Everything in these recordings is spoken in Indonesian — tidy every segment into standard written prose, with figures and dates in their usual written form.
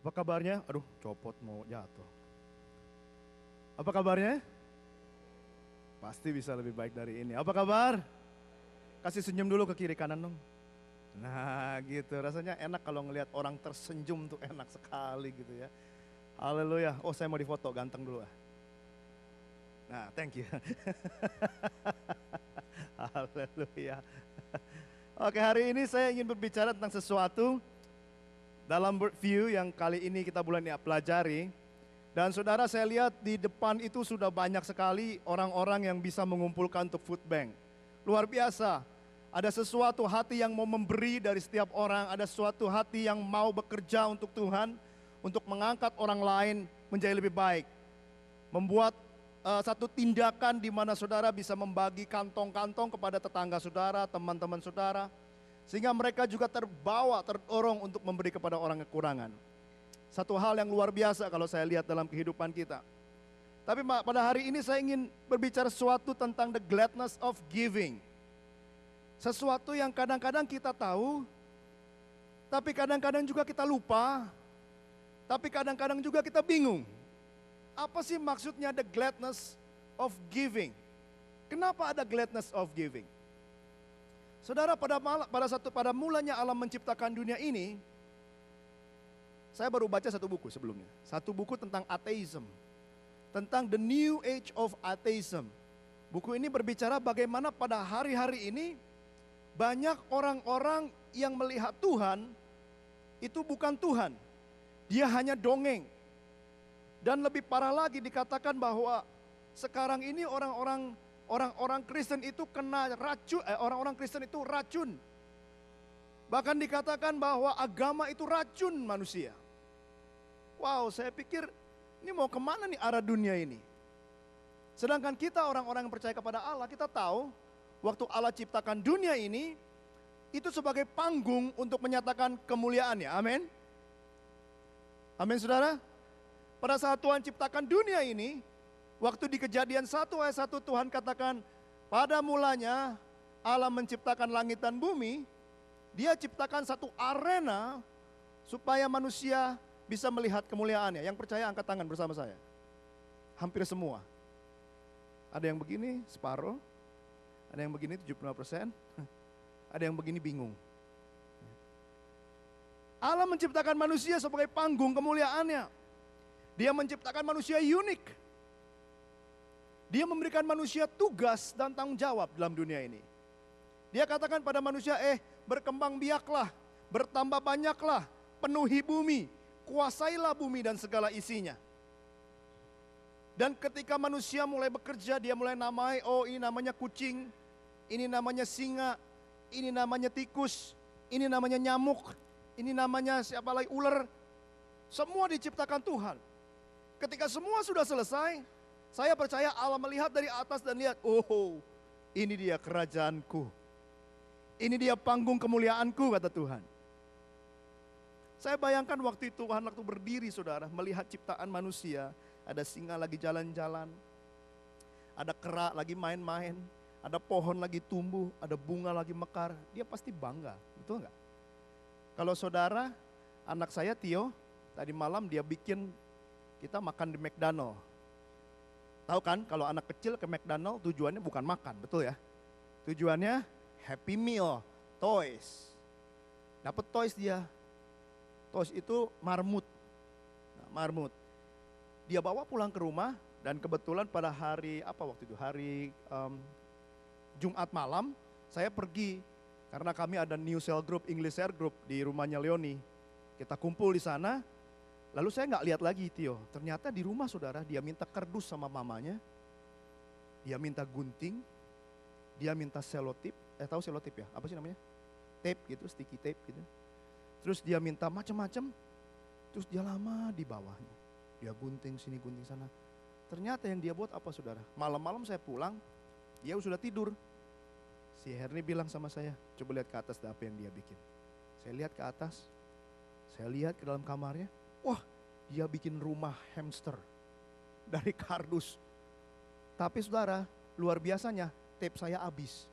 Apa kabarnya? Aduh, copot mau jatuh. Apa kabarnya? Pasti bisa lebih baik dari ini. Apa kabar? Kasih senyum dulu ke kiri kanan dong. Nah gitu, rasanya enak kalau ngelihat orang tersenyum tuh enak sekali gitu ya. Haleluya. Oh saya mau difoto, ganteng dulu ah. Nah thank you. Haleluya. Oke hari ini saya ingin berbicara tentang sesuatu dalam worldview yang kali ini kita mulai pelajari. Dan saudara saya lihat di depan itu sudah banyak sekali orang-orang yang bisa mengumpulkan untuk food bank. Luar biasa. Ada sesuatu hati yang mau memberi dari setiap orang, ada sesuatu hati yang mau bekerja untuk Tuhan, untuk mengangkat orang lain menjadi lebih baik. Membuat satu tindakan di mana saudara bisa membagi kantong-kantong kepada tetangga saudara, teman-teman saudara. Sehingga mereka juga terbawa, terdorong untuk memberi kepada orang kekurangan. Satu hal yang luar biasa kalau saya lihat dalam kehidupan kita. Tapi pada hari ini saya ingin berbicara sesuatu tentang the gladness of giving. Sesuatu yang kadang-kadang kita tahu, tapi kadang-kadang juga kita lupa, tapi kadang-kadang juga kita bingung. Apa sih maksudnya the gladness of giving? Kenapa ada gladness of giving? Saudara, pada mulanya Allah menciptakan dunia ini, saya baru baca satu buku sebelumnya. Satu buku tentang atheism. Tentang the new age of atheism. Buku ini berbicara bagaimana pada hari-hari ini banyak orang-orang yang melihat Tuhan itu bukan Tuhan. Dia hanya dongeng. Dan lebih parah lagi dikatakan bahwa sekarang ini orang-orang Kristen itu kena racun, orang-orang Kristen itu racun. Bahkan dikatakan bahwa agama itu racun manusia. Wow, saya pikir ini mau kemana nih arah dunia ini? Sedangkan kita orang-orang yang percaya kepada Allah, kita tahu waktu Allah ciptakan dunia ini, itu sebagai panggung untuk menyatakan kemuliaannya. Amin. Amin saudara. Pada saat Tuhan ciptakan dunia ini, waktu di Kejadian 1 ayat 1 Tuhan katakan, pada mulanya Allah menciptakan langit dan bumi, Dia ciptakan satu arena supaya manusia bisa melihat kemuliaannya. Yang percaya angkat tangan bersama saya. Hampir semua. Ada yang begini separuh, ada yang begini 75%, ada yang begini bingung. Allah menciptakan manusia sebagai panggung kemuliaannya. Dia menciptakan manusia unik. Dia memberikan manusia tugas dan tanggung jawab dalam dunia ini. Dia katakan pada manusia, berkembang biaklah, bertambah banyaklah, penuhi bumi, kuasailah bumi dan segala isinya. Dan ketika manusia mulai bekerja, dia mulai namai, oh ini namanya kucing, ini namanya singa, ini namanya tikus, ini namanya nyamuk, ini namanya siapa lagi, ular. Semua diciptakan Tuhan. Ketika semua sudah selesai, saya percaya Allah melihat dari atas dan lihat, oh ini dia kerajaanku. Ini dia panggung kemuliaanku, kata Tuhan. Saya bayangkan waktu itu Tuhan waktu berdiri saudara, melihat ciptaan manusia. Ada singa lagi jalan-jalan, ada kera lagi main-main, ada pohon lagi tumbuh, ada bunga lagi mekar. Dia pasti bangga, betul enggak? Kalau saudara, anak saya Tio, tadi malam dia bikin kita makan di McDonald. Tahu kan kalau anak kecil ke McDonald tujuannya bukan makan, betul ya? Tujuannya happy meal, toys. Dapat toys dia. Toys itu marmut. Nah, marmut. Dia bawa pulang ke rumah dan kebetulan pada hari apa waktu itu? Hari Jumat malam saya pergi karena kami ada New Cell Group, English Cell Group di rumahnya Leoni. Kita kumpul di sana. Lalu saya nggak lihat lagi Tio. Ternyata di rumah saudara dia minta kardus sama mamanya. Dia minta gunting. Dia minta selotip. Tahu selotip ya? Apa sih namanya? Tape gitu, sticky tape gitu. Terus dia minta macam-macam. Terus dia lama di bawahnya. Dia gunting sini, gunting sana. Ternyata yang dia buat apa saudara? Malam-malam saya pulang, dia sudah tidur. Si Herni bilang sama saya, coba lihat ke atas apa yang dia bikin. Saya lihat ke atas, saya lihat ke dalam kamarnya. Wah, dia bikin rumah hamster dari kardus. Tapi saudara, luar biasanya tape saya habis.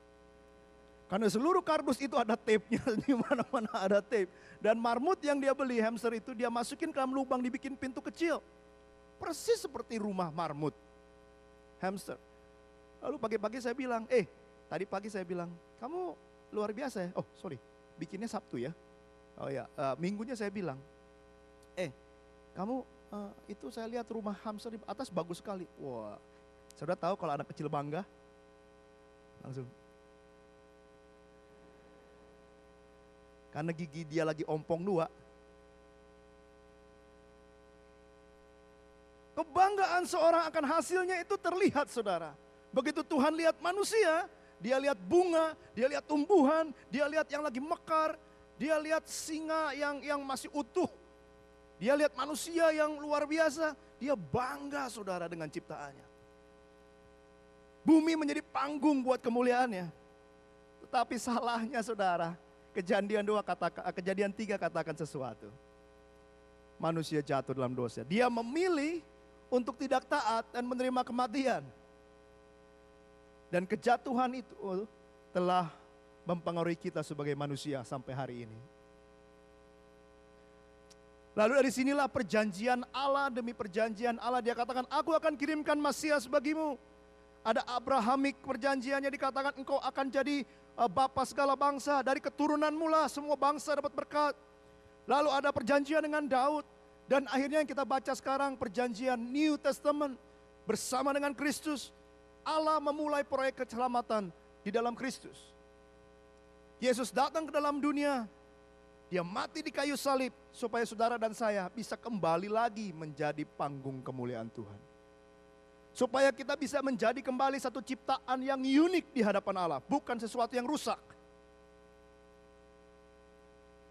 Karena seluruh kardus itu ada tape-nya, di mana-mana ada tape. Dan marmut yang dia beli, hamster itu, dia masukin ke dalam lubang, dibikin pintu kecil. Persis seperti rumah marmut, hamster. Lalu pagi-pagi saya bilang, tadi pagi saya bilang, kamu luar biasa ya. Oh sorry, bikinnya Sabtu ya. Oh ya, minggunya saya bilang, kamu itu saya lihat rumah hamster di atas bagus sekali. Wah, saudara tahu kalau anak kecil bangga? Langsung. Karena gigi dia lagi ompong 2. Kebanggaan seorang akan hasilnya itu terlihat, saudara. Begitu Tuhan lihat manusia, dia lihat bunga, dia lihat tumbuhan, dia lihat yang lagi mekar, dia lihat singa yang masih utuh. Dia lihat manusia yang luar biasa, dia bangga, saudara, dengan ciptaannya. Bumi menjadi panggung buat kemuliaannya. Tetapi salahnya, saudara, Kejadian 3 katakan sesuatu. Manusia jatuh dalam dosa. Dia memilih untuk tidak taat dan menerima kematian. Dan kejatuhan itu telah mempengaruhi kita sebagai manusia sampai hari ini. Lalu dari sinilah perjanjian Allah demi perjanjian Allah. Dia katakan, aku akan kirimkan Masias bagimu. Ada Abrahamik perjanjiannya, dikatakan engkau akan jadi bapa segala bangsa, dari keturunanmu lah semua bangsa dapat berkat. Lalu ada perjanjian dengan Daud, dan akhirnya yang kita baca sekarang perjanjian New Testament bersama dengan Kristus. Allah memulai proyek keselamatan di dalam Kristus. Yesus datang ke dalam dunia, dia mati di kayu salib supaya saudara dan saya bisa kembali lagi menjadi panggung kemuliaan Tuhan. Supaya kita bisa menjadi kembali satu ciptaan yang unik di hadapan Allah, bukan sesuatu yang rusak.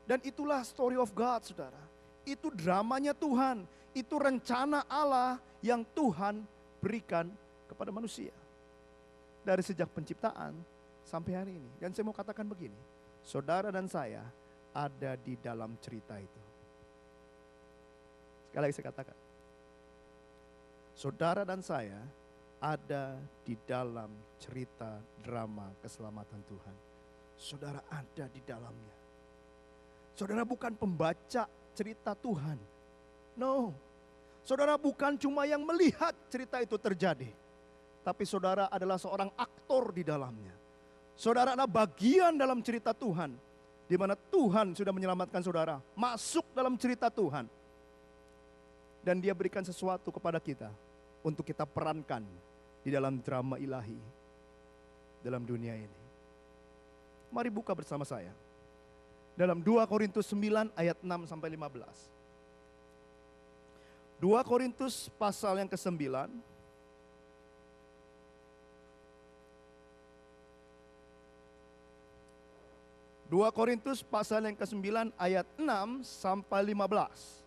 Dan itulah story of God, saudara. Itu dramanya Tuhan, itu rencana Allah yang Tuhan berikan kepada manusia. Dari sejak penciptaan sampai hari ini. Dan saya mau katakan begini, saudara dan saya ada di dalam cerita itu. Sekali lagi saya katakan, saudara dan saya ada di dalam cerita drama keselamatan Tuhan. Saudara ada di dalamnya. Saudara bukan pembaca cerita Tuhan. No. Saudara bukan cuma yang melihat cerita itu terjadi. Tapi saudara adalah seorang aktor di dalamnya. Saudara adalah bagian dalam cerita Tuhan. Di mana Tuhan sudah menyelamatkan saudara. Masuk dalam cerita Tuhan. Dan dia berikan sesuatu kepada kita untuk kita perankan di dalam drama ilahi dalam dunia ini. Mari buka bersama saya dalam 2 Korintus 9 ayat 6 sampai 15. 2 Korintus pasal yang ke-9. 2 Korintus pasal yang ke-9 ayat 6 sampai 15.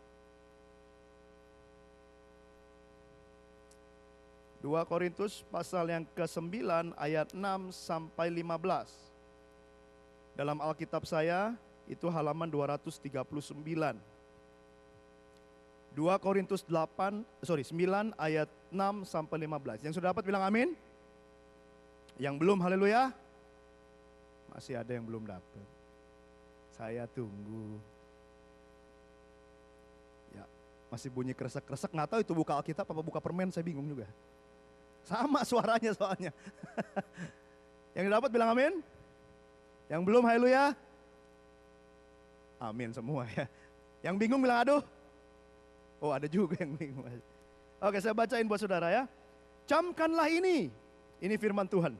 2 Korintus pasal yang ke-9 ayat 6 sampai 15. Dalam Alkitab saya itu halaman 239. 2 Korintus 9 ayat 6 sampai 15. Yang sudah dapat bilang amin? Yang belum haleluya? Masih ada yang belum dapat. Saya tunggu. Ya, masih bunyi kresek-kresek, nggak tahu itu buka Alkitab apa buka permen, saya bingung juga. Sama suaranya soalnya. Yang dapat bilang amin? Yang belum haleluya? Amin semua ya. Yang bingung bilang aduh. Oh ada juga yang bingung. Oke, saya bacain buat saudara ya. Camkanlah ini firman Tuhan.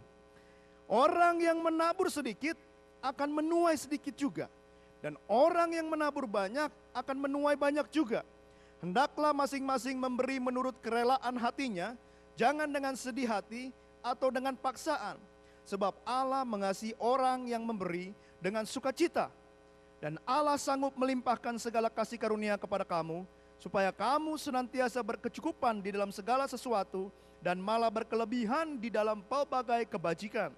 Orang yang menabur sedikit akan menuai sedikit juga. Dan orang yang menabur banyak akan menuai banyak juga. Hendaklah masing-masing memberi menurut kerelaan hatinya, jangan dengan sedih hati atau dengan paksaan. Sebab Allah mengasihi orang yang memberi dengan sukacita. Dan Allah sanggup melimpahkan segala kasih karunia kepada kamu, supaya kamu senantiasa berkecukupan di dalam segala sesuatu, dan malah berkelebihan di dalam pelbagai kebajikan.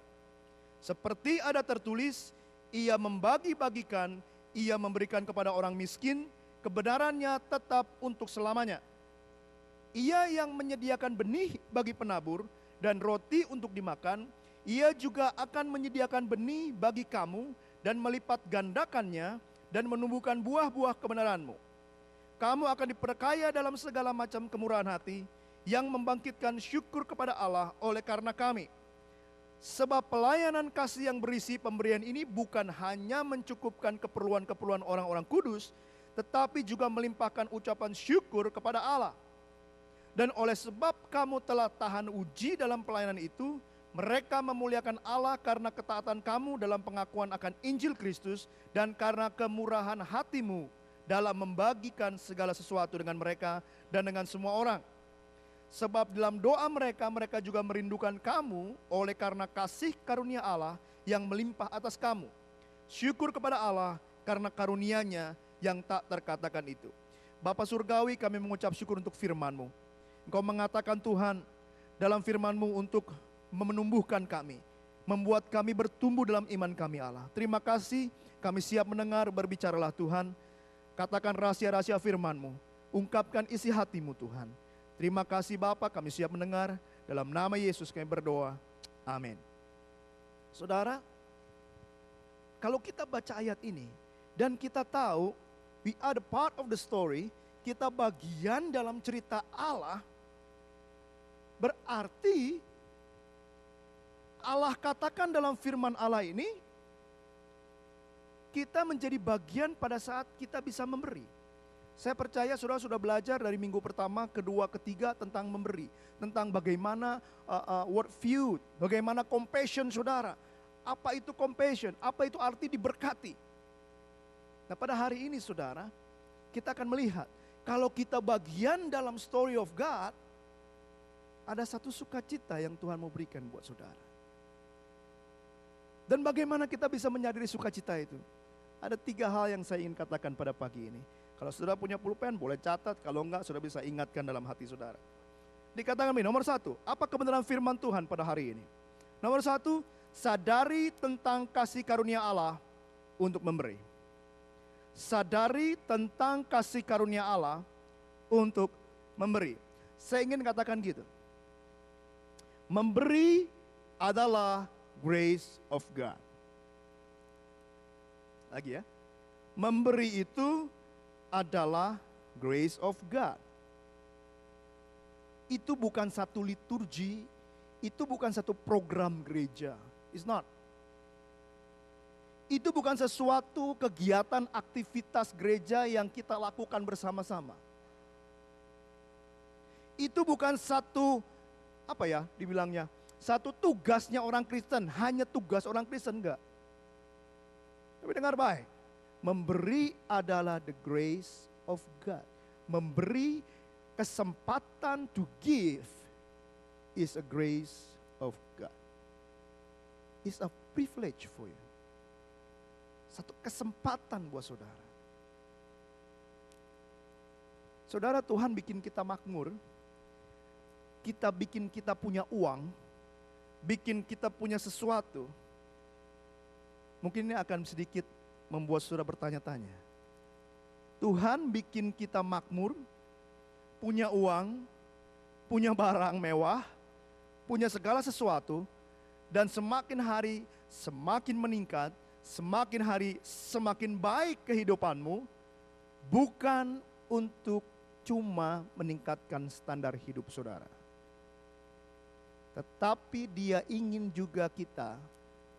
Seperti ada tertulis, ia membagi-bagikan, ia memberikan kepada orang miskin, kebenarannya tetap untuk selamanya. Ia yang menyediakan benih bagi penabur dan roti untuk dimakan, Ia juga akan menyediakan benih bagi kamu dan melipat gandakannya dan menumbuhkan buah-buah kebenaranmu. Kamu akan diperkaya dalam segala macam kemurahan hati yang membangkitkan syukur kepada Allah oleh karena kami. Sebab pelayanan kasih yang berisi pemberian ini bukan hanya mencukupkan keperluan-keperluan orang-orang kudus, tetapi juga melimpahkan ucapan syukur kepada Allah. Dan oleh sebab kamu telah tahan uji dalam pelayanan itu, mereka memuliakan Allah karena ketaatan kamu dalam pengakuan akan Injil Kristus dan karena kemurahan hatimu dalam membagikan segala sesuatu dengan mereka dan dengan semua orang. Sebab dalam doa mereka, mereka juga merindukan kamu oleh karena kasih karunia Allah yang melimpah atas kamu. Syukur kepada Allah karena karunia-Nya yang tak terkatakan itu. Bapa Surgawi, kami mengucap syukur untuk firman-Mu. Engkau mengatakan Tuhan dalam firman-Mu untuk menumbuhkan kami, membuat kami bertumbuh dalam iman kami Allah. Terima kasih, kami siap mendengar, berbicaralah Tuhan. Katakan rahasia-rahasia firman-Mu, ungkapkan isi hati-Mu Tuhan. Terima kasih Bapa, kami siap mendengar. Dalam nama Yesus kami berdoa. Amin. Saudara, kalau kita baca ayat ini dan kita tahu we are the part of the story, kita bagian dalam cerita Allah, berarti Allah katakan dalam firman Allah ini, kita menjadi bagian pada saat kita bisa memberi. Saya percaya saudara sudah belajar dari minggu pertama, kedua, ketiga tentang memberi. Tentang bagaimana word view, bagaimana compassion saudara. Apa itu compassion? Apa itu arti diberkati? Nah pada hari ini saudara, kita akan melihat. Kalau kita bagian dalam story of God, ada satu sukacita yang Tuhan mau berikan buat saudara. Dan bagaimana kita bisa menyadari sukacita itu? Ada 3 hal yang saya ingin katakan pada pagi ini. Kalau saudara punya pulpen boleh catat, kalau enggak saudara bisa ingatkan dalam hati saudara. Dikatakan ini, nomor 1, apa kebenaran firman Tuhan pada hari ini? Nomor 1, sadari tentang kasih karunia Allah untuk memberi. Sadari tentang kasih karunia Allah untuk memberi. Saya ingin katakan gitu. Memberi adalah grace of God. Lagi ya. Memberi itu adalah grace of God. Itu bukan satu liturgi, itu bukan satu program gereja. It's not. Itu bukan sesuatu kegiatan aktivitas gereja yang kita lakukan bersama-sama. Itu bukan satu, dibilangnya, satu tugasnya orang Kristen, hanya tugas orang Kristen, enggak. Tapi dengar baik, memberi adalah the grace of God. Memberi, kesempatan to give is a grace of God. It's a privilege for you. Satu kesempatan buat saudara. Saudara, Tuhan bikin kita makmur. Kita bikin kita punya uang. Bikin kita punya sesuatu. Mungkin ini akan sedikit membuat saudara bertanya-tanya. Tuhan bikin kita makmur, punya uang, punya barang mewah, punya segala sesuatu, dan semakin hari semakin meningkat, semakin hari semakin baik kehidupanmu, bukan untuk cuma meningkatkan standar hidup saudara. Tetapi Dia ingin juga kita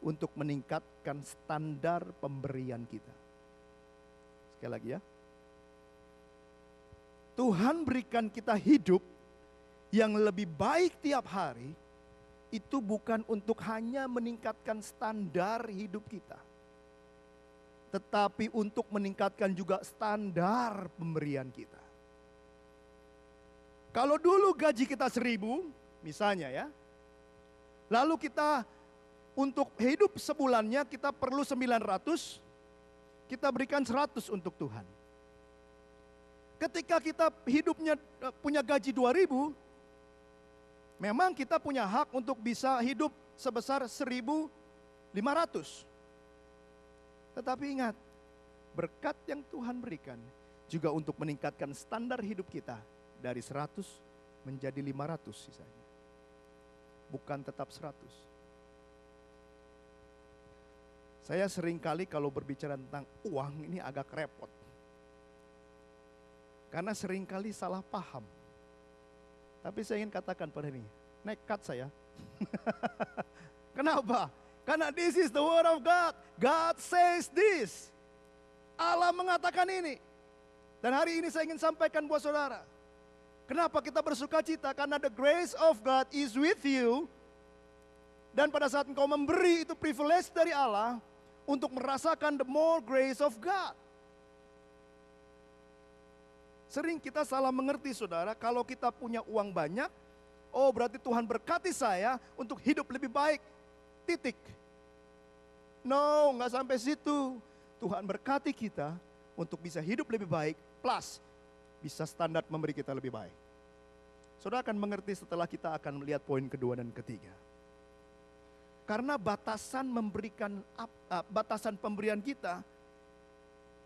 untuk meningkatkan standar pemberian kita. Sekali lagi ya. Tuhan berikan kita hidup yang lebih baik tiap hari, itu bukan untuk hanya meningkatkan standar hidup kita, tetapi untuk meningkatkan juga standar pemberian kita. Kalau dulu gaji kita 1.000 misalnya ya, lalu kita untuk hidup sebulannya kita perlu 900, kita berikan 100 untuk Tuhan. Ketika kita hidupnya punya gaji 2.000, memang kita punya hak untuk bisa hidup sebesar 1.500. Tetapi ingat, berkat yang Tuhan berikan juga untuk meningkatkan standar hidup kita dari 100 menjadi 500 sisanya. Bukan tetap 100. Saya seringkali kalau berbicara tentang uang ini agak repot. Karena seringkali salah paham. Tapi saya ingin katakan pada ini, nekat saya. Kenapa? Karena this is the word of God. God says this. Allah mengatakan ini. Dan hari ini saya ingin sampaikan buat saudara. Kenapa kita bersuka cita? Karena the grace of God is with you. Dan pada saat engkau memberi itu privilege dari Allah untuk merasakan the more grace of God. Sering kita salah mengerti saudara, kalau kita punya uang banyak, oh berarti Tuhan berkati saya untuk hidup lebih baik. Titik. No, nggak sampai situ. Tuhan berkati kita untuk bisa hidup lebih baik, plus bisa standar memberi kita lebih baik. Saudara akan mengerti setelah kita akan melihat poin kedua dan ketiga. Karena batasan batasan pemberian kita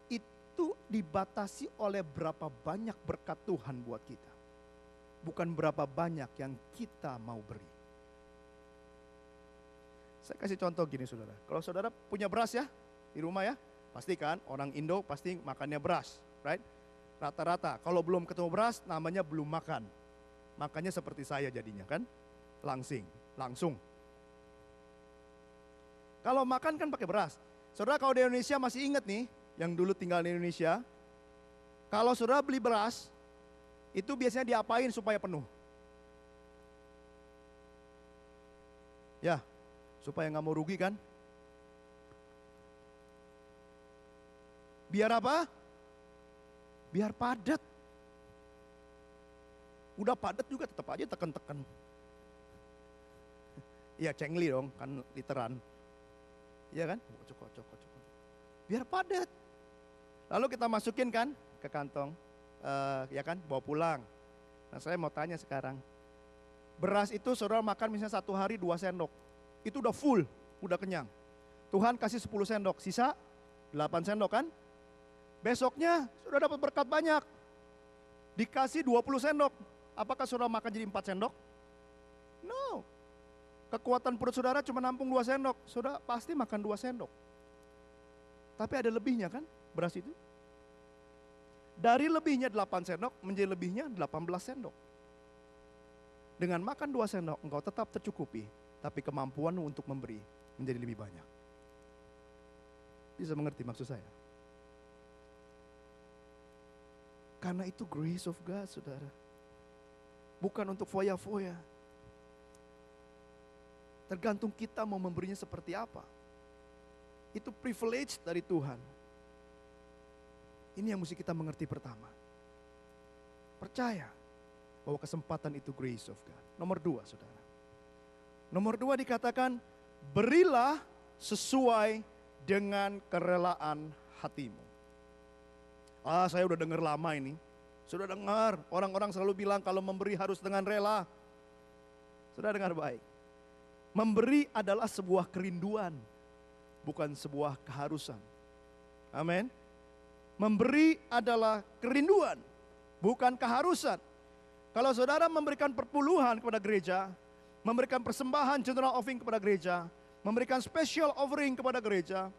itu dibatasi oleh berapa banyak berkat Tuhan buat kita. Bukan berapa banyak yang kita mau beri. Saya kasih contoh gini saudara. Kalau saudara punya beras ya di rumah ya. Pasti kan orang Indo pasti makannya beras. Right? Rata-rata. Kalau belum ketemu beras namanya belum makan. Makanya seperti saya jadinya kan. Langsung. Kalau makan kan pakai beras. Saudara kalau di Indonesia masih ingat nih. Yang dulu tinggal di Indonesia, kalau saudara beli beras, itu biasanya diapain supaya penuh? Ya, supaya nggak mau rugi kan? Biar apa? Biar padat. Udah padat juga tetap aja tekan-tekan. Iya cengli dong, kan literan. Iya kan? Kocok. Biar padat. Lalu kita masukin kan ke kantong, ya kan, bawa pulang. Nah saya mau tanya sekarang, beras itu saudara makan misalnya 1 hari 2 sendok, itu udah full, udah kenyang. Tuhan kasih 10 sendok, sisa 8 sendok kan? Besoknya sudah dapat berkat banyak, dikasih 20 sendok. Apakah saudara makan jadi 4 sendok? No. Kekuatan perut saudara cuma nampung 2 sendok, saudara pasti makan 2 sendok. Tapi ada lebihnya kan? Beras itu. Dari lebihnya 8 sendok menjadi lebihnya 18 sendok. Dengan makan 2 sendok engkau tetap tercukupi, tapi kemampuanmu untuk memberi menjadi lebih banyak. Bisa mengerti maksud saya? Karena itu grace of God saudara. Bukan untuk foya-foya. Tergantung kita mau memberinya seperti apa. Itu privilege dari Tuhan. Ini yang mesti kita mengerti pertama. Percaya bahwa kesempatan itu grace of God. Nomor 2 saudara. Nomor 2 dikatakan, berilah sesuai dengan kerelaan hatimu. Saya udah dengar lama ini. Sudah dengar, orang-orang selalu bilang kalau memberi harus dengan rela. Sudah dengar baik. Memberi adalah sebuah kerinduan, bukan sebuah keharusan. Amin. Memberi adalah kerinduan, bukan keharusan. Kalau saudara memberikan perpuluhan kepada gereja, memberikan persembahan general offering kepada gereja, memberikan special offering kepada gereja,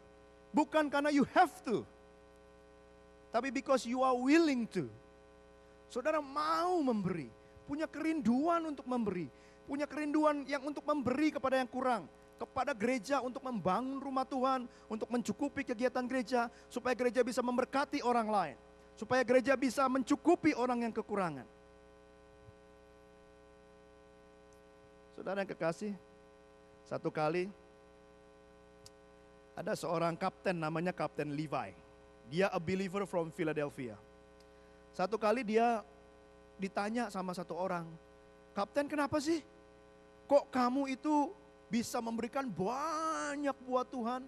bukan karena you have to, tapi because you are willing to. Saudara mau memberi, punya kerinduan untuk memberi, punya kerinduan yang untuk memberi kepada yang kurang, kepada gereja untuk membangun rumah Tuhan, untuk mencukupi kegiatan gereja, supaya gereja bisa memberkati orang lain, supaya gereja bisa mencukupi orang yang kekurangan. Saudara yang kekasih, satu kali ada seorang kapten namanya Kapten Levi. Dia a believer from Philadelphia. Satu kali dia ditanya sama satu orang, "Kapten, kenapa sih? Kok kamu itu bisa memberikan banyak buat Tuhan?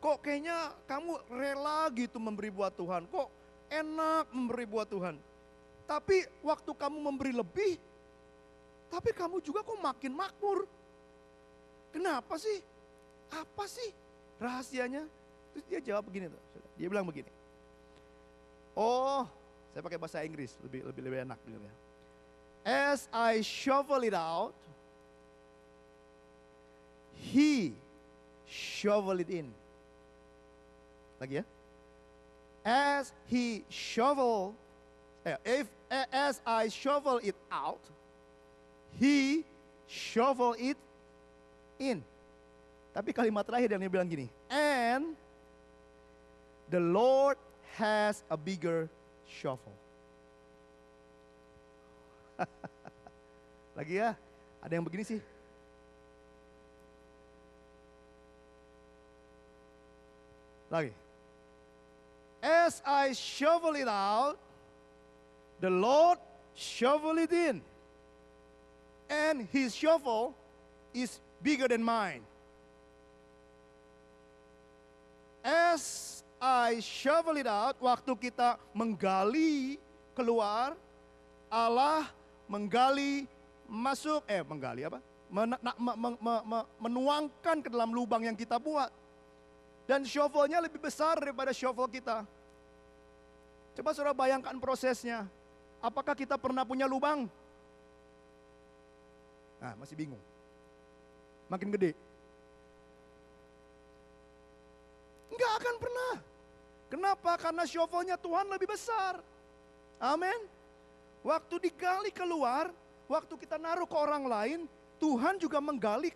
Kok kayaknya kamu rela gitu memberi buat Tuhan? Kok enak memberi buat Tuhan? Tapi waktu kamu memberi lebih, tapi kamu juga kok makin makmur. Kenapa sih? Apa sih rahasianya?" Terus dia jawab begini tuh. Dia bilang begini. Oh, saya pakai bahasa Inggris, lebih enak dengarnya. As I shovel it out, He shovel it in. Lagi ya. As he shovel, as I shovel it out, he shovel it in. Tapi kalimat terakhir yang dia bilang gini, and the Lord has a bigger shovel. Lagi ya, ada yang begini sih. Lagi. As I shovel it out, the Lord shovel it in. And his shovel is bigger than mine. As I shovel it out, waktu kita menggali keluar, Allah menggali masuk, menggali apa? Menuangkan ke dalam lubang yang kita buat. Dan shovelnya lebih besar daripada shovel kita. Coba saudara bayangkan prosesnya. Apakah kita pernah punya lubang? Nah, masih bingung. Makin gede. Enggak akan pernah. Kenapa? Karena shovelnya Tuhan lebih besar. Amin. Waktu digali keluar, waktu kita naruh ke orang lain, Tuhan juga menggali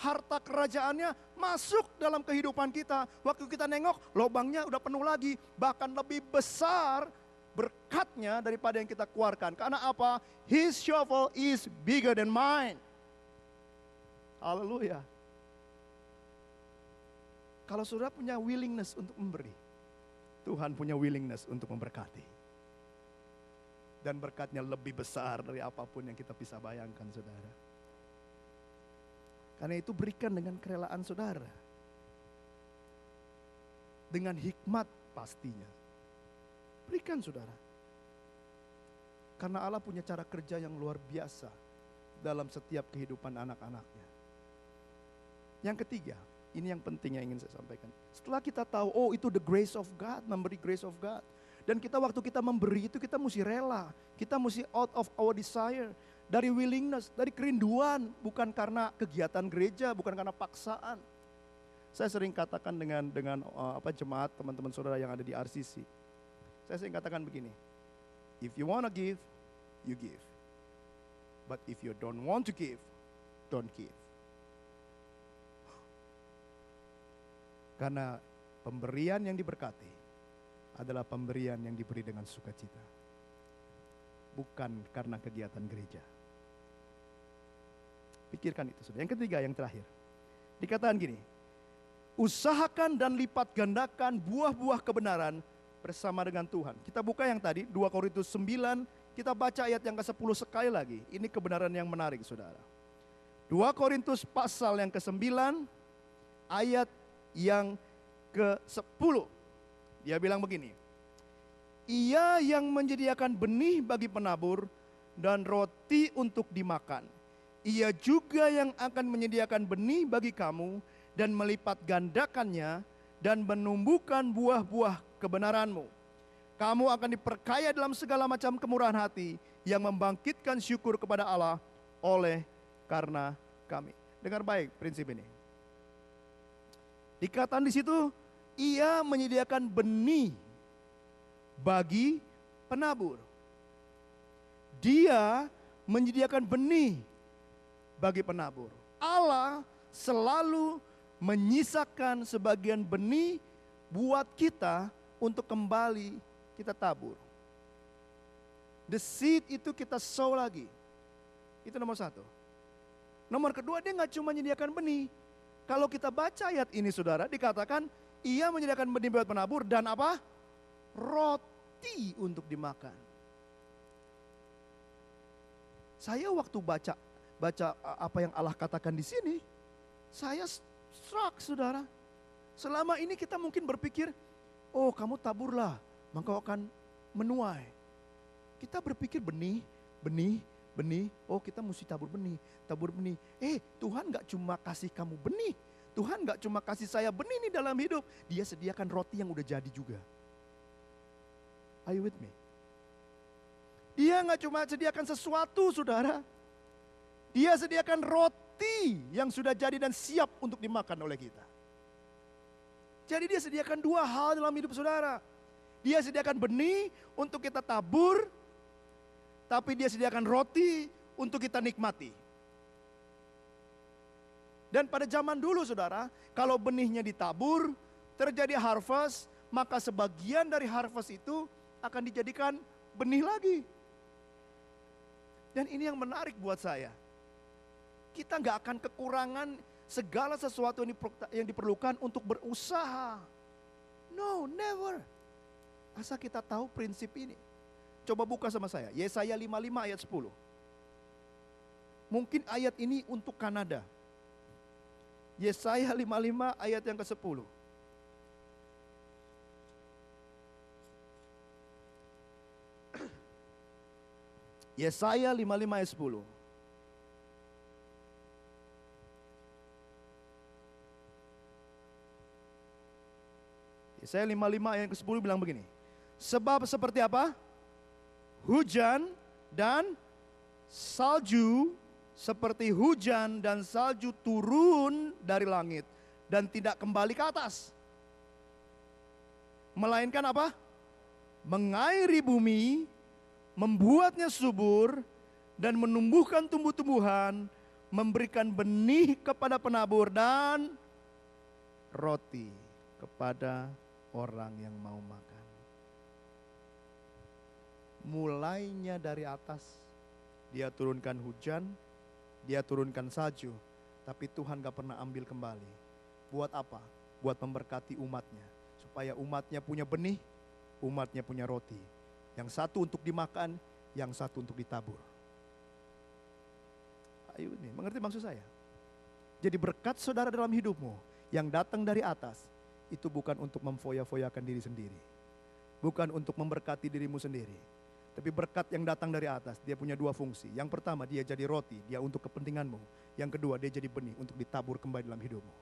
harta kerajaannya masuk dalam kehidupan kita. Waktu kita nengok, lubangnya udah penuh lagi. Bahkan lebih besar berkatnya daripada yang kita keluarkan. Karena apa? His shovel is bigger than mine. Haleluya. Kalau saudara punya willingness untuk memberi, Tuhan punya willingness untuk memberkati. Dan berkatnya lebih besar dari apapun yang kita bisa bayangkan, saudara. Karena itu berikan dengan kerelaan saudara. Dengan hikmat pastinya. Berikan, saudara. Karena Allah punya cara kerja yang luar biasa dalam setiap kehidupan anak-anaknya. Yang ketiga, ini yang penting yang ingin saya sampaikan. Setelah kita tahu, oh itu the grace of God, memberi grace of God. Dan kita waktu kita memberi itu kita mesti rela. Kita mesti out of our desire. Dari willingness, dari kerinduan. Bukan karena kegiatan gereja, bukan karena paksaan. Saya sering katakan dengan jemaat, teman-teman saudara yang ada di RCC. Saya sering katakan begini. If you want to give, you give. But if you don't want to give, don't give. Karena pemberian yang diberkati adalah pemberian yang diberi dengan sukacita. Bukan karena kegiatan gereja. Pikirkan itu, saudara. Yang ketiga, yang terakhir. Dikatakan gini, usahakan dan lipat gandakan buah-buah kebenaran bersama dengan Tuhan. Kita buka yang tadi, 2 Korintus 9, kita baca ayat yang ke-10 sekali lagi. Ini kebenaran yang menarik, saudara. 2 Korintus pasal yang ke-9, ayat yang ke-10. Dia bilang begini. Ia yang menyediakan benih bagi penabur dan roti untuk dimakan. Ia juga yang akan menyediakan benih bagi kamu dan melipat gandakannya dan menumbuhkan buah-buah kebenaranmu. Kamu akan diperkaya dalam segala macam kemurahan hati yang membangkitkan syukur kepada Allah oleh karena kami. Dengar baik prinsip ini. Dikatakan di situ, ia menyediakan benih bagi penabur. Dia menyediakan benih bagi penabur. Allah selalu menyisakan sebagian benih buat kita untuk kembali kita tabur. The seed itu kita sow lagi. Itu nomor 1. Nomor kedua, dia gak cuma menyediakan benih. Kalau kita baca ayat ini, saudara, dikatakan ia menyediakan benih buat penabur dan apa? Roti untuk dimakan. Saya waktu baca apa yang Allah katakan di sini, saya struck, saudara. Selama ini kita mungkin berpikir, oh kamu taburlah, maka akan menuai. Kita berpikir benih, oh kita mesti tabur benih. Tuhan gak cuma kasih kamu benih, Tuhan gak cuma kasih saya benih nih dalam hidup, dia sediakan roti yang udah jadi juga. Are you with me? Dia gak cuma sediakan sesuatu, saudara. Dia sediakan roti yang sudah jadi dan siap untuk dimakan oleh kita. Jadi dia sediakan dua hal dalam hidup saudara. Dia sediakan benih untuk kita tabur, tapi dia sediakan roti untuk kita nikmati. Dan pada zaman dulu saudara, kalau benihnya ditabur, terjadi harvest, maka sebagian dari harvest itu akan dijadikan benih lagi. Dan ini yang menarik buat saya. Kita nggak akan kekurangan segala sesuatu yang diperlukan untuk berusaha. No, never. Asal kita tahu prinsip ini. Coba buka sama saya, Yesaya 55 ayat 10. Mungkin ayat ini untuk Kanada. Yesaya 55 ayat yang ke-10. Yesaya 55 ayat 10. Yesaya 55 ayat ke-10 bilang begini. Sebab seperti apa? Hujan dan salju, seperti hujan dan salju turun dari langit dan tidak kembali ke atas. Melainkan apa? Mengairi bumi, membuatnya subur dan menumbuhkan tumbuh-tumbuhan, memberikan benih kepada penabur dan roti kepada orang yang mau makan. Mulainya dari atas, dia turunkan hujan, dia turunkan salju, tapi Tuhan gak pernah ambil kembali. Buat apa? Buat memberkati umatnya, supaya umatnya punya benih, umatnya punya roti. Yang satu untuk dimakan, yang satu untuk ditabur. Ayo nih, mengerti maksud saya? Jadi berkat saudara dalam hidupmu yang datang dari atas, itu bukan untuk memfoya-foyakan diri sendiri. Bukan untuk memberkati dirimu sendiri. Tapi berkat yang datang dari atas, dia punya dua fungsi. Yang pertama, dia jadi roti, dia untuk kepentinganmu. Yang kedua, dia jadi benih untuk ditabur kembali dalam hidupmu.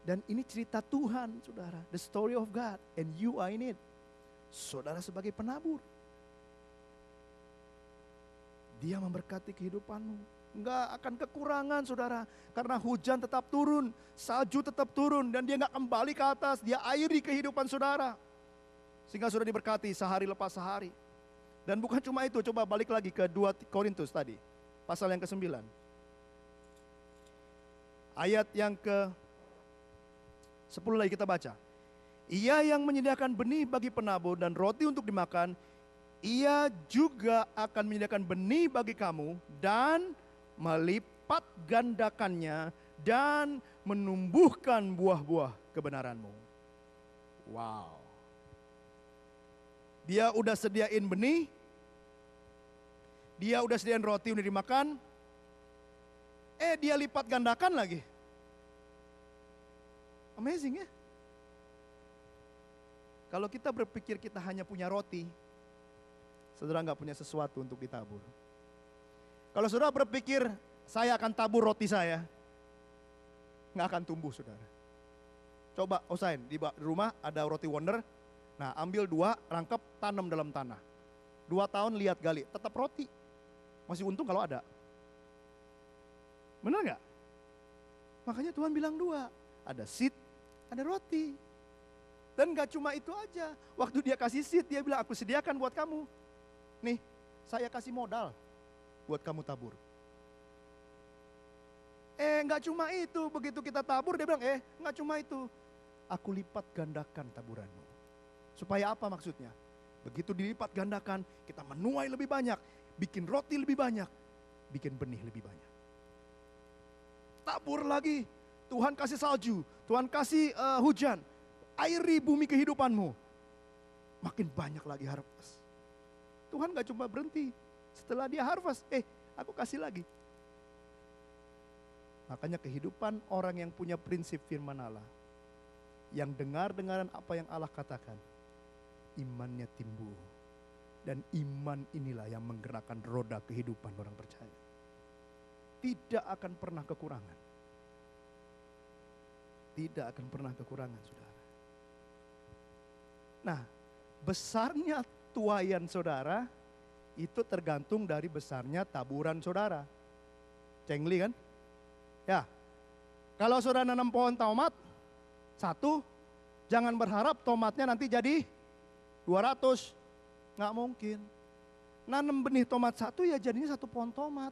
Dan ini cerita Tuhan, saudara. The story of God, and you are in it. Saudara sebagai penabur. Dia memberkati kehidupanmu. Enggak akan kekurangan saudara. Karena hujan tetap turun, salju tetap turun, dan dia enggak kembali ke atas. Dia airi kehidupan saudara. Sehingga sudah diberkati sehari lepas sehari. Dan bukan cuma itu, coba balik lagi ke 2 Korintus tadi. Pasal yang ke-9. Ayat yang ke-10 lagi kita baca. Ia yang menyediakan benih bagi penabur dan roti untuk dimakan, ia juga akan menyediakan benih bagi kamu dan melipat gandakannya dan menumbuhkan buah-buah kebenaranmu. Wow. Dia udah sediain benih, dia udah sediain roti udah dimakan, dia lipat gandakan lagi. Amazing ya. Kalau kita berpikir kita hanya punya roti, saudara nggak punya sesuatu untuk ditabur. Kalau saudara berpikir saya akan tabur roti saya, nggak akan tumbuh saudara. Coba usahain di rumah ada roti Wonder. Nah ambil 2, rangkap, tanam dalam tanah. 2 tahun lihat gali, tetap roti. Masih untung kalau ada. Benar nggak? Makanya Tuhan bilang 2, ada seed, ada roti. Dan gak cuma itu aja, waktu dia kasih seed dia bilang aku sediakan buat kamu. Nih saya kasih modal buat kamu tabur. Gak cuma itu, begitu kita tabur dia bilang gak cuma itu. Aku lipat gandakan taburanmu. Supaya apa maksudnya? Begitu dilipat gandakan, kita menuai lebih banyak, bikin roti lebih banyak, bikin benih lebih banyak. Tabur lagi, Tuhan kasih salju, Tuhan kasih hujan, airi bumi kehidupanmu. Makin banyak lagi harvest. Tuhan gak cuma berhenti, setelah dia harvest, aku kasih lagi. Makanya kehidupan orang yang punya prinsip firman Allah, yang dengar-dengaran apa yang Allah katakan, imannya timbul. Dan iman inilah yang menggerakkan roda kehidupan orang percaya. Tidak akan pernah kekurangan. Tidak akan pernah kekurangan saudara. Nah, besarnya tuaian saudara itu tergantung dari besarnya taburan saudara. Cengli kan? Ya. Kalau saudara nanam pohon tomat, satu, jangan berharap tomatnya nanti jadi 200. Nggak mungkin. Nanam benih tomat satu ya jadinya satu pohon tomat.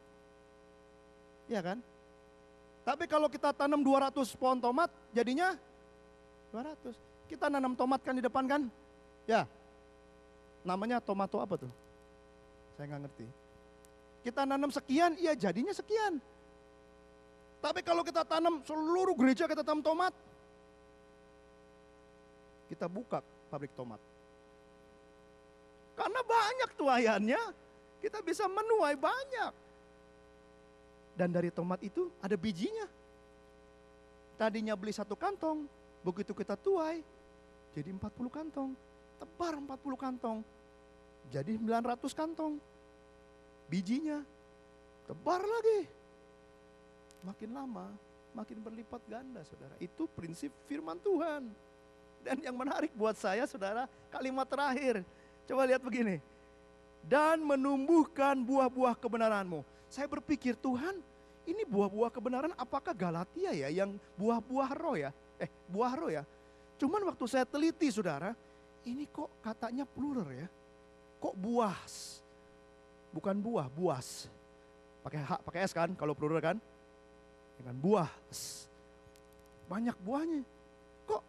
Iya kan? Tapi kalau kita tanam 200 pohon tomat, jadinya 200. Kita nanam tomat kan di depan kan? Ya. Namanya tomato apa tuh? Saya nggak ngerti. Kita nanam sekian, iya jadinya sekian. Tapi kalau kita tanam seluruh gereja kita tanam tomat, kita buka pabrik tomat. Karena banyak tuaiannya, kita bisa menuai banyak. Dan dari tomat itu ada bijinya. Tadinya beli 1 kantong, begitu kita tuai, jadi 40 kantong. Tebar 40 kantong, jadi 900 kantong. Bijinya, tebar lagi. Makin lama, makin berlipat ganda saudara. Itu prinsip firman Tuhan. Dan yang menarik buat saya saudara, kalimat terakhir. Coba lihat begini. Dan menumbuhkan buah-buah kebenaranmu. Saya berpikir Tuhan, ini buah-buah kebenaran apakah Galatia ya yang buah-buah roh ya? Buah roh ya. Cuman waktu saya teliti saudara, ini kok katanya plural ya. Kok buas? Bukan buah, buas. Pakai S kan kalau plural kan? Dengan buah. Banyak buahnya. Kok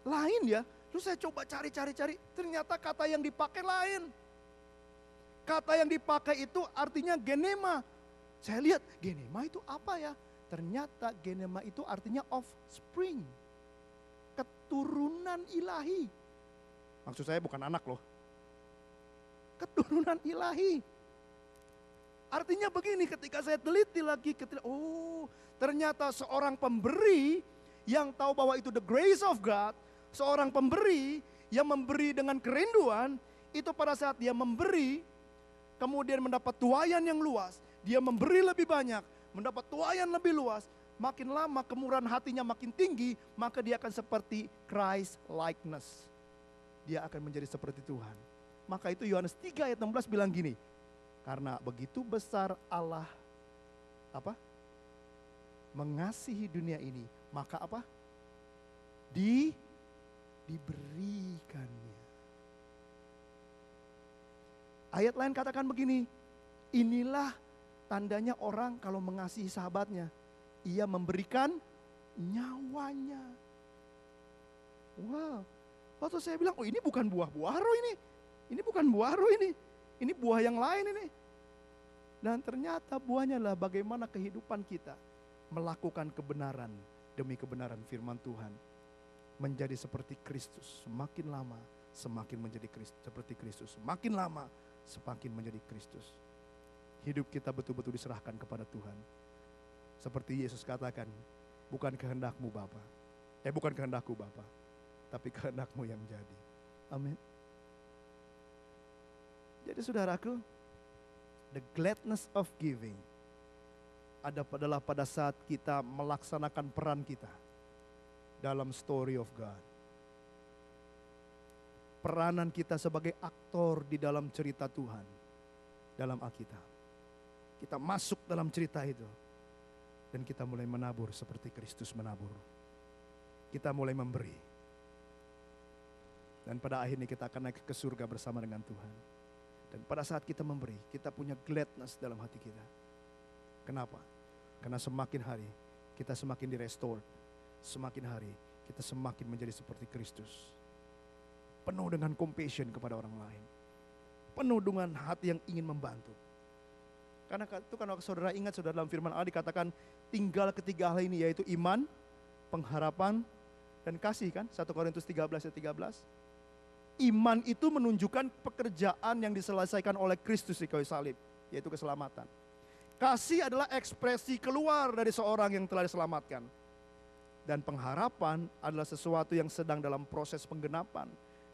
lain ya? Terus saya coba cari, ternyata kata yang dipakai lain. Kata yang dipakai itu artinya genema. Saya lihat genema itu apa ya? Ternyata genema itu artinya offspring. Keturunan ilahi. Maksud saya bukan anak loh. Keturunan ilahi. Artinya begini, ketika saya teliti lagi, ternyata seorang pemberi yang tahu bahwa itu the grace of God, seorang pemberi yang memberi dengan kerinduan, itu pada saat dia memberi, kemudian mendapat tuaian yang luas, dia memberi lebih banyak, mendapat tuaian lebih luas, makin lama kemurahan hatinya makin tinggi, maka dia akan seperti Christ likeness. Dia akan menjadi seperti Tuhan. Maka itu Yohanes 3 ayat 16 bilang gini, karena begitu besar Allah mengasihi dunia ini, maka diberikannya. Ayat lain katakan begini, inilah tandanya orang kalau mengasihi sahabatnya, ia memberikan nyawanya. Wow, waktu saya bilang, ini bukan buah-buah roh ini bukan buah roh ini buah yang lain ini. Dan ternyata buahnya adalah bagaimana kehidupan kita melakukan kebenaran demi kebenaran firman Tuhan. Menjadi seperti Kristus, semakin lama semakin menjadi seperti Kristus. Semakin lama semakin menjadi Kristus. Hidup kita betul-betul diserahkan kepada Tuhan. Seperti Yesus katakan, bukan kehendakmu Bapa, bukan kehendakku Bapa, tapi kehendakmu yang jadi. Amin. Jadi saudaraku, the gladness of giving adalah pada saat kita melaksanakan peran kita dalam story of God. Peranan kita sebagai aktor di dalam cerita Tuhan, dalam Alkitab. Kita masuk dalam cerita itu, dan kita mulai menabur seperti Kristus menabur. Kita mulai memberi. Dan pada akhirnya kita akan naik ke surga bersama dengan Tuhan. Dan pada saat kita memberi, kita punya gladness dalam hati kita. Kenapa? Karena semakin hari kita semakin direstore. Semakin hari kita semakin menjadi seperti Kristus. Penuh dengan compassion kepada orang lain. Penuh dengan hati yang ingin membantu. Karena itu kan saudara ingat, saudara, dalam firman Allah dikatakan tinggal ketiga hal ini, yaitu iman, pengharapan, dan kasih kan. 1 Korintus 13 ayat 13. Iman itu menunjukkan pekerjaan yang diselesaikan oleh Kristus di kayu salib, yaitu keselamatan. Kasih adalah ekspresi keluar dari seorang yang telah diselamatkan. Dan pengharapan adalah sesuatu yang sedang dalam proses penggenapan,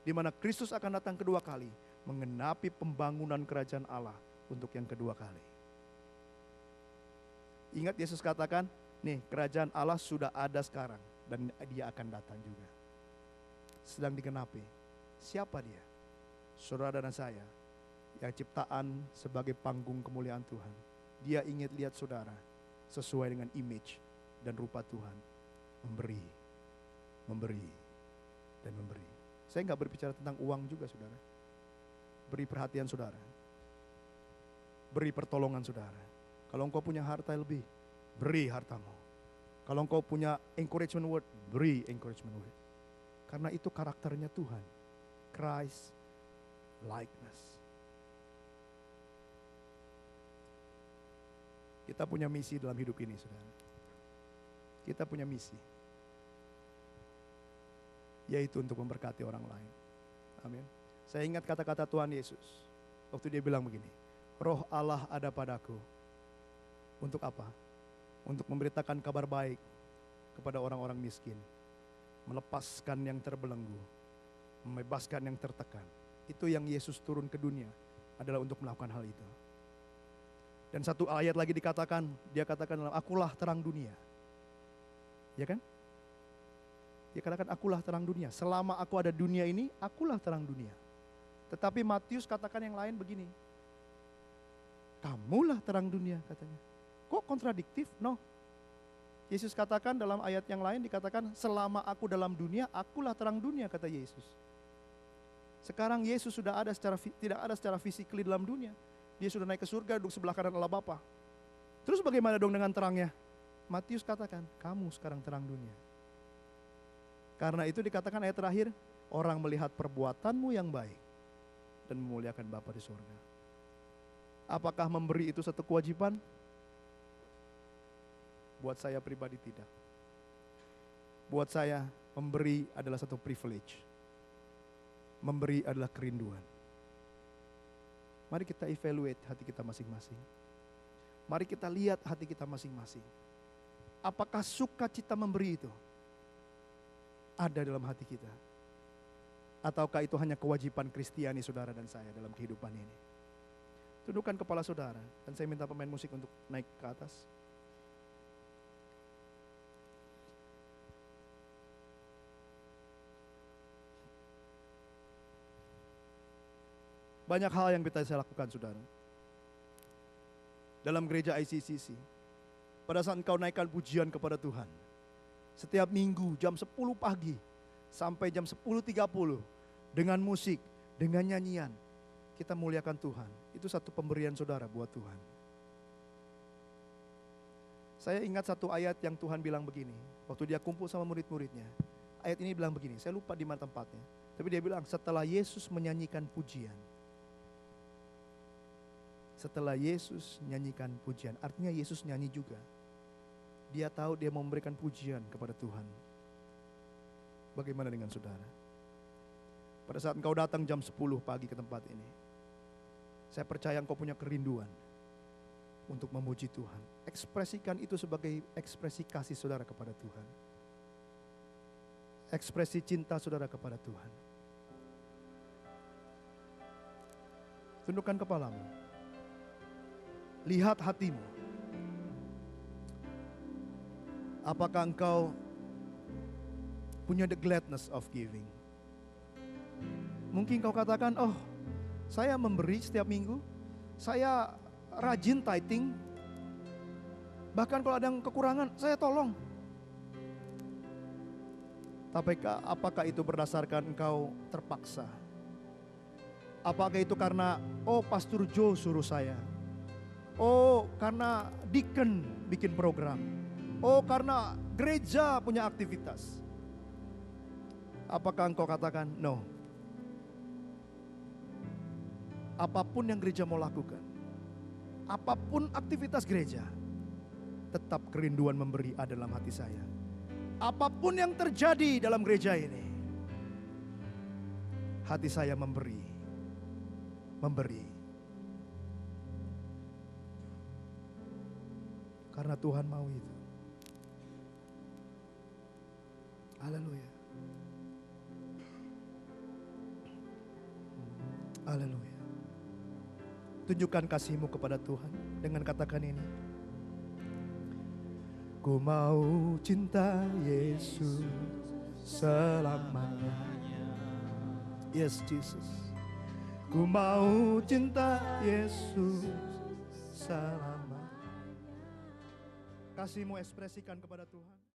di mana Kristus akan datang kedua kali, menggenapi pembangunan kerajaan Allah untuk yang kedua kali. Ingat Yesus katakan, nih kerajaan Allah sudah ada sekarang, dan dia akan datang juga. Sedang digenapi. Siapa dia? Saudara dan saya, yang ciptaan sebagai panggung kemuliaan Tuhan. Dia ingin lihat saudara sesuai dengan image dan rupa Tuhan. memberi, memberi, dan memberi. Saya nggak berbicara tentang uang juga, saudara. Beri perhatian saudara. Beri pertolongan saudara. Kalau engkau punya harta lebih, beri hartamu. Kalau engkau punya encouragement word, beri encouragement word. Karena itu karakternya Tuhan. Christ likeness. Kita punya misi dalam hidup ini, saudara. Kita punya misi. Yaitu untuk memberkati orang lain. Amin. Saya ingat kata-kata Tuhan Yesus. Waktu dia bilang begini. Roh Allah ada padaku. Untuk apa? Untuk memberitakan kabar baik kepada orang-orang miskin. Melepaskan yang terbelenggu. Membebaskan yang tertekan. Itu yang Yesus turun ke dunia. Adalah untuk melakukan hal itu. Dan satu ayat lagi dikatakan. Dia katakan dalam akulah terang dunia. Ya kan? Dia katakan akulah terang dunia. Selama aku ada dunia ini, akulah terang dunia. Tetapi Matius katakan yang lain begini. Kamulah terang dunia katanya. Kok kontradiktif? No. Yesus katakan dalam ayat yang lain dikatakan selama aku dalam dunia, akulah terang dunia kata Yesus. Sekarang Yesus sudah ada tidak ada secara fisikly dalam dunia. Dia sudah naik ke surga duduk sebelah kanan Allah Bapa. Terus bagaimana dong dengan terangnya? Matius katakan, kamu sekarang terang dunia. Karena itu dikatakan ayat terakhir, orang melihat perbuatanmu yang baik dan memuliakan Bapa di surga. Apakah memberi itu satu kewajiban? Buat saya pribadi tidak. Buat saya memberi adalah satu privilege. Memberi adalah kerinduan. Mari kita evaluate hati kita masing-masing. Mari kita lihat hati kita masing-masing. Apakah sukacita memberi itu ada dalam hati kita? Ataukah itu hanya kewajiban Kristiani saudara dan saya dalam kehidupan ini? Tundukkan kepala saudara dan saya minta pemain musik untuk naik ke atas. Banyak hal yang bisa saya lakukan saudara. Dalam gereja ICCC. Pada saat engkau naikkan pujian kepada Tuhan. Setiap minggu jam 10 pagi sampai jam 10.30 dengan musik, dengan nyanyian, kita muliakan Tuhan. Itu satu pemberian saudara buat Tuhan. Saya ingat satu ayat yang Tuhan bilang begini, waktu dia kumpul sama murid-muridnya. Ayat ini bilang begini, saya lupa di mana tempatnya. Tapi dia bilang setelah Yesus menyanyikan pujian. Setelah Yesus nyanyikan pujian, artinya Yesus nyanyi juga. Dia tahu dia mau memberikan pujian kepada Tuhan. Bagaimana dengan saudara? Pada saat engkau datang jam 10 pagi ke tempat ini, saya percaya engkau punya kerinduan untuk memuji Tuhan. Ekspresikan itu sebagai ekspresi kasih saudara kepada Tuhan. Ekspresi cinta saudara kepada Tuhan. Tundukkan kepalamu. Lihat hatimu. Apakah engkau punya the gladness of giving? Mungkin kau katakan, oh saya memberi setiap minggu, saya rajin tithing, bahkan kalau ada yang kekurangan, saya tolong. Tapi apakah itu berdasarkan engkau terpaksa? Apakah itu karena, oh Pastor Joe suruh saya? Oh karena deacon bikin program? Oh karena gereja punya aktivitas? Apakah engkau katakan, no. Apapun yang gereja mau lakukan, apapun aktivitas gereja, tetap kerinduan memberi ada dalam hati saya. Apapun yang terjadi dalam gereja ini, hati saya memberi. Karena Tuhan mau itu. Haleluya. Haleluya. Tunjukkan kasihmu kepada Tuhan dengan katakan ini. Ku mau cinta Yesus selamanya. Yes Jesus. Ku mau cinta Yesus selamanya. Kasihmu ekspresikan kepada Tuhan.